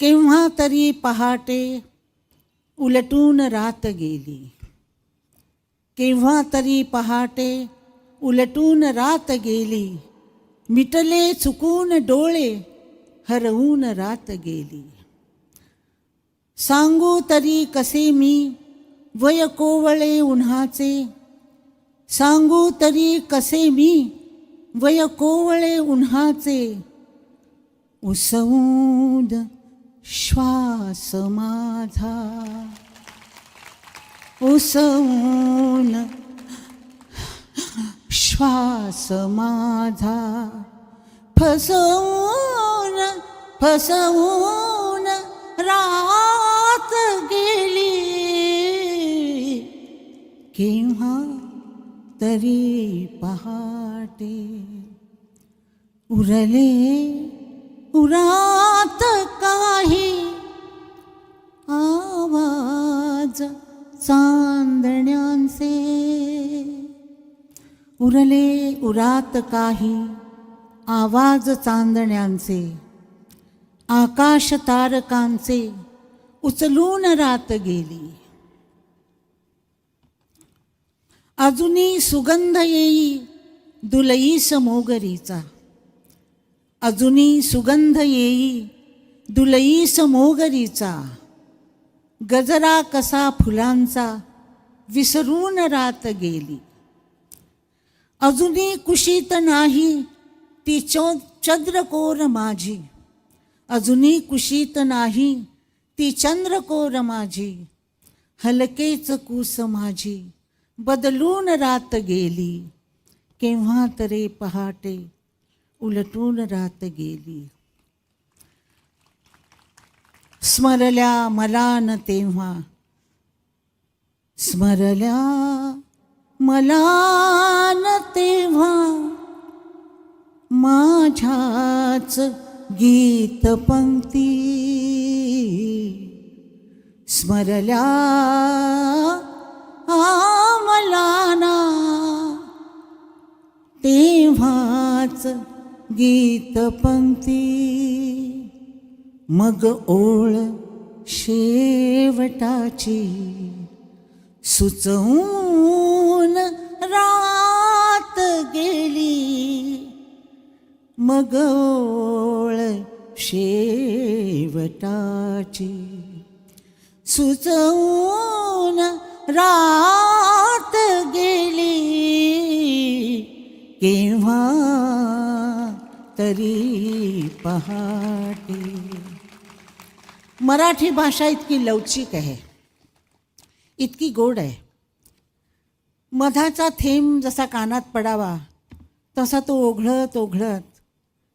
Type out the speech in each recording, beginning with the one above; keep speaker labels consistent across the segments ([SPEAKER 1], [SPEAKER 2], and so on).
[SPEAKER 1] केव्हा तरी पहाटे उलटून रात गेली, केव्हा तरी पहाटे उलटून रात गेली, मिटले चुकून डोळे हरवून रात गेली. सांगू तरी कसे मी वय कोवळे उन्हाचे, सांगू तरी कसे मी वय कोवळे उन्हाचे, उसवून श्वास माझा, उसवून श्वास माझा, फसवून फसवून रात गेली, केव्हा तरी पहाटे उरले उरात काही आवाज चांदण्यांचे, उरले उरात काही आवाज चांदण्यांचे, आकाश तारकांचे उचलून रात गेली. अजूनी सुगंध येई दुलईस मोगरीचा, अजूनी सुगंध येई दुलईस मोगरीचा, गजरा कसा फुलांचा विसरून रात गेली. अजूनी कुशीत नाही ती चंद्रकोर माझी, अजूनी कुशीत नाही ती चंद्रकोर माझी, हलकेच कूस माझी बदलून रात गेली, केव्हा तरी पहाटे उलटून रात गेली. स्मरल्या मला न तेव्हा, स्मरल्या मला न तेव्हा, माझ्याच गीत पंक्ती, स्मरल्या मला ना तेव्हाच गीत पंक्ती, मग ओळ शेवटाची सुचवून रात गेली, मग ओळ शेवटाची सुचवून रात गेली, केव्हा तरी पहाटे. मराठी भाषा इतकी लवचिक आहे, इतकी गोड आहे. मधाचा थेंब जसा कानात पडावा तसा तो ओघळत ओघळत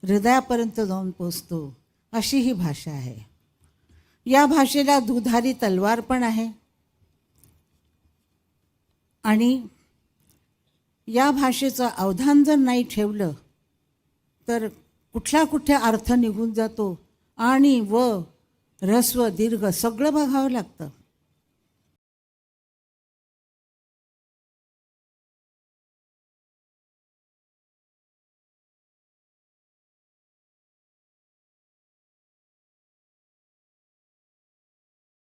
[SPEAKER 1] हृदयापर्यंत जाऊन पोचतो, अशी ही भाषा आहे. या भाषेला दुधारी तलवार पण आहे आणि या भाषेचं अवधान जर नाही ठेवलं तर कुठला कुठे अर्थ निघून जातो आणि व ऱ्हस्व दीर्घ सगळं बघावं लागतं.